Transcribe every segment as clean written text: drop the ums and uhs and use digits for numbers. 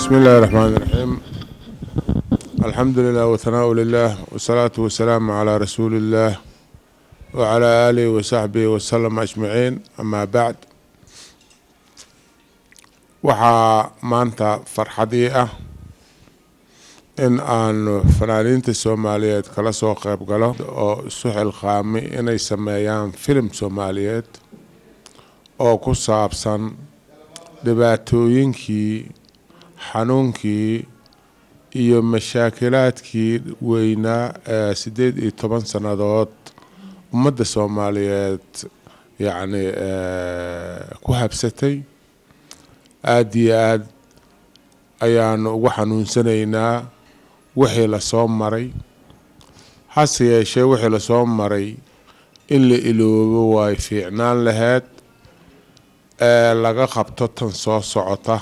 بسم الله الرحمن الرحيم. الحمد لله وثناء لله والصلاة والسلام على رسول الله وعلى آله وصحبه وسلم أجمعين. أما بعد، waxaa maanta farxadii ah in aan fanaaniinta Soomaaliyeed kala soo qayb galo oo isu xilqaamay inay sameeyaan film Soomaaliyeed oo ku saabsan dhibaatooyinkii, xanuunkii iyo mashaakilaadkii weynaa ee 18 sannadood ummadda Soomaaliyeed ku habsatay. aad iyo aad ayaan ugu xanuunsanaynaa wixii la soo maray. hase yeeshee wixii la soo maray in la iloobo way fiicnaan lahayd ee laga qabto tan soo socota.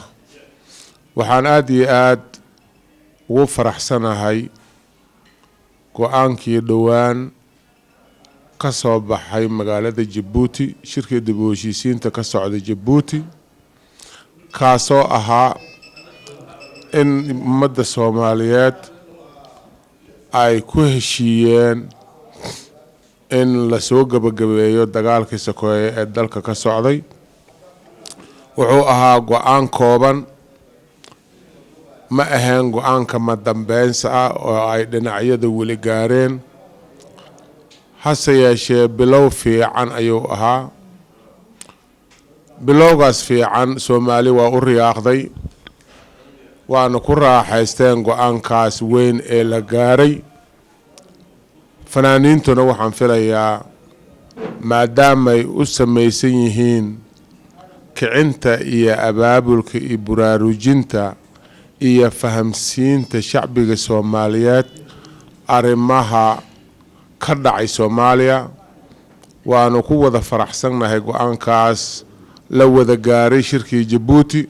waxaan aad iyo aad ugu faraxsanahay go'aankii dhowaan ka soo baxay magaalada Djibouti, shirkii dib u heshiisiinta ka socda Djibouti, kaasoo ahaa in ummadda Soomaaliyeed ay ku heshiiyeen in la soo gabagabeeyo dagaalkii sokeeye ee dalka ka socday. wuxuu ahaa go'aan kooban, ma ahayn go'aanka madambeynsa ah oo ay dhinacyada weli gaareen. hase yeeshee bilow fiican ayuu ahaa. bilowgaas fiican Soomaali waa u riyaaqday, waana ku raaxaysteen go'aankaas weyn ee la gaaray. fanaaniintuna waxaan filayaa maadaamay u samaysan yihiin kicinta iyo abaabulka iyo buraarujinta iyo fahamsiinta shacbiga Soomaaliyeed arrimaha ka dhacay Soomaaliya, waanu ku wada faraxsanahay go'aankaas la wada gaaray shirkii Djibouti.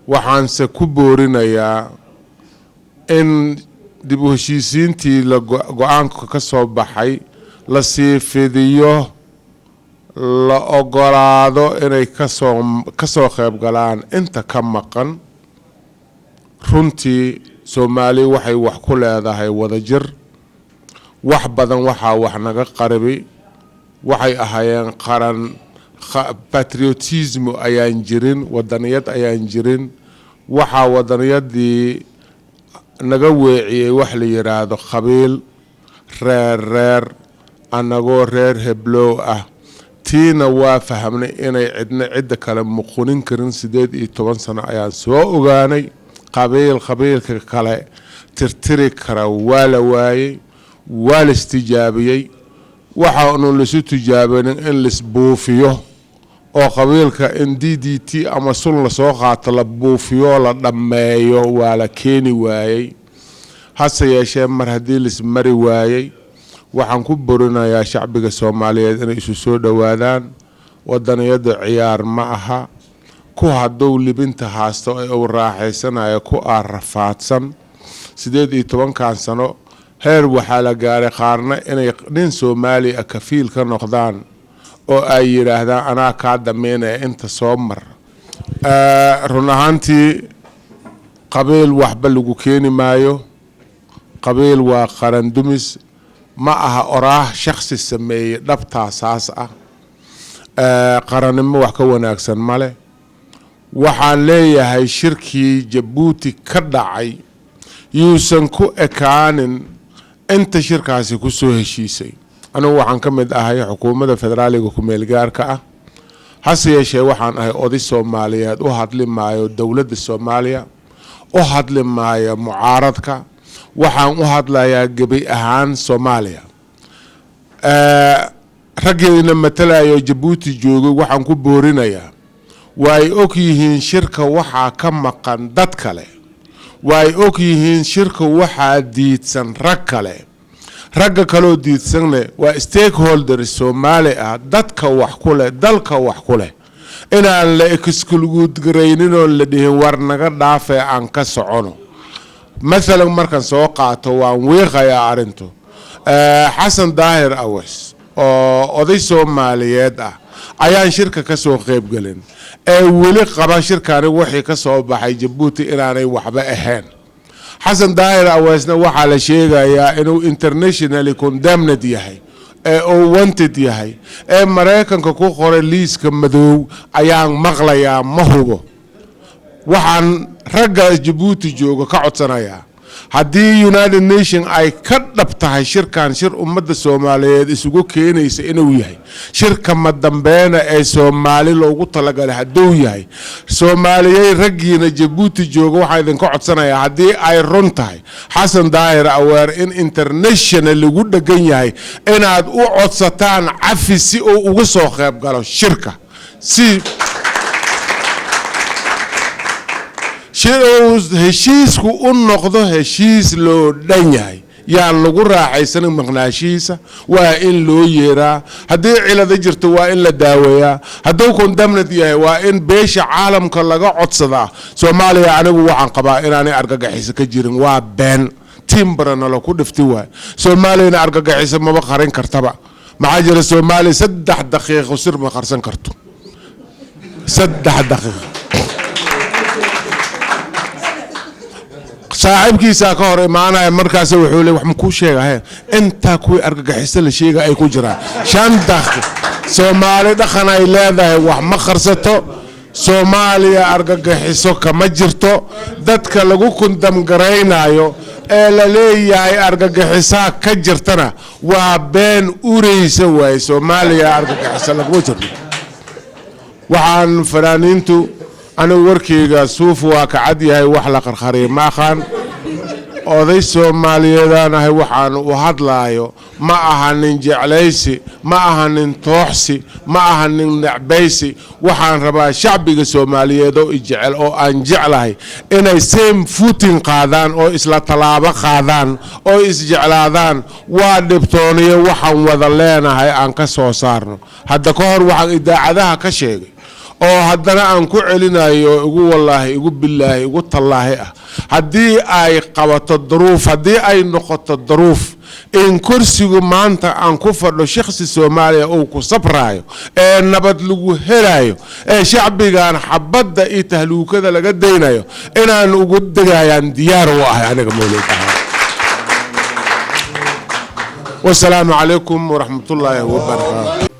waxaanse ku boorinayaa in dib u heshiisiintii go'aanka ka soo baxay la sii fidiyo, la ogolaado inay ka soo qayb galaan inta ka maqan. runtii Soomaali waxay wax ku leedahay wadajir. wax badan waxaa wax naga qaribi, waxay ahaayeen qaran patriotism ayaan jirin, wadaniyad ayaan jirin. waxaa wadaniyadii naga weeciyey wax la yiraahdo qabiil, reer anagoo reer heblow ah. tiina waa fahamnay inay cidda kale muqunin karin. 18 sano ayaan soo ogaanay qabiilka kale tirtiri kara waa la waayey, waa la istijaabiyey. waxaanu la isu tijaabanin in la isbuufiyo oo qabiilka in DDT ama sun la soo qaato la buufiyo la dhammeeyo waa la keeni waayey. hase yeeshee mar haddii la ismari waayey, waxaan ku borinayaa shacbiga Soomaaliyeed inay isu soo dhowaadaan. wadaniyada ciyaar ma aha. ku hadduu libinta haasto ee uu raaxaysanayo ku rafaadsan. 18 sano heer waxaa la gaaray qaarna inay nin Soomaali ah kafiil ka noqdaan oo ay yiraahdaan anaa kaa dameynaya inta soo mar. run ahaantii qabiil waxba lagu keeni maayo. qabiil waa qaran dumis, ma aha oraah shakhsi sameeyey dhabtaasaas ah. qarannimo wax ka wanaagsan male. waxaan leeyahay shirkii Djibouti ka dhacay yuusan ku ekaanin inta shirkaasi ku soo heshiisay. anigu waxaan ka mid ahay xukuumadda federaaliga ku meel gaarka ah. hase yeeshee waxaan ahay oday Soomaaliyeed u hadli maayo dowladda Soomaaliya, u hadli maayo mucaaradka. waxaan u hadlayaa gebi ahaan Soomaaliya. raggeedina matalayo Djibouti joogay waxaan ku boorinayaa, way og yihiin shirka waxaa ka maqan dad kale, way og yihiin shirka waxaa diidsan rag kale. ragga kaloo diidsanne waa stakeholders Soomaali ah, dadka wax ku leh, dalka wax ku leh. inaan la exclude garaynin oo la dhihin war naga dhaafee aan ka socono. مثلا markan soo qaato waan weeqayaa arinto xasan daahir awas oo oday Soomaaliyeed ah ayaan shirka ka soo qayb galin weli qaba shirkaani wixii ka soo baxay Djibouti inaanay waxba ahayn Xasan Daahir Aweesna waxaa la sheegayaa inuu internationally condemned yahay oo wanted yahay Mareykanka ku qoray liiska madow ayaan maqlayaa ma hubo waxaan ragga Djibouti jooga ka codsanayaa haddii United Nations ay ka dhabtahay shirkan shir ummadda Soomaaliyeed isugu keenaysa inuu yahay shirka madambeena ee Soomaali loogu talagalay hadduu yahay Soomaaliyay raggiina Djibouti jooga waxaa idinka codsanayaa haddii ay run tahay Xasan Daahir Aweer in international lagu dhagan yahay inaad u codsataan cafis si uu uga soo qayb galo shirka si heshiisku u noqdo heshiis loo dhan yahay yaan lagu raaxaysan maqnaashiisa waa in loo yeeraa haddii cilada jirto waa in la daaweeyaa hadduu condemned yahay waa in beesha caalamka laga codsadaa Soomaaliya anigu waxaan qabaa inaanay argagaxiso ka jirin waa been timbrana la ku dhifti waay Soomaaliyana argagaxiso maba qarin kartaba maxaa jira Soomaali 3 daqiiqo sir ma qarsan karto 3 daqiiqo صاحبكيسا كور معنا مركز وحولي وحمكو شيغا انت كوي ارغغخيس لا شيغا اي كو جيران شان دخ سومالي دخنا ليداي wax ma qarsato Soomaaliya argagaxiso kama jirto dadka lagu kundam gareynayo ee la leeyahay argagixisa ka jirtana waa been ureysa way Soomaaliya argagixisa lagu jirto waxaan fanaaniintu أنا وركيجا سوف واقعد يهاي وحلا قرخري ما خان oday Soomaaliyeedana hay waxaan u hadlaayo ma ahanin jeclaysi ma ahanin tooxsi ma ahanin nacbaysi waxaan rabaa shacbiga Soomaaliyeed oo jecel oo aan jeclahay inay same footing qaadaan oo isla talaabo qaadaan oo isjeclaadaan waa dhibtooniyo waxaan wada leenahay aan ka soo saarno hadda ka hor waxaan idaacadaha ka sheegay oo haddana aan ku celinayo ugu wallahi ugu billahi ugu tallaahi haddii ay qabato duruuf haddii ay noqoto duruuf in kursigu maanta aan ku fadho shakhsi Soomaaliya oo ku sabraayo ee nabad lagu helayo ee shacbigan xabadda iyo tahluukada laga deynayo inaan ugu dagayaan diyaar u ahay aniga mawlid والسلام عليكم ورحمة الله وبركاته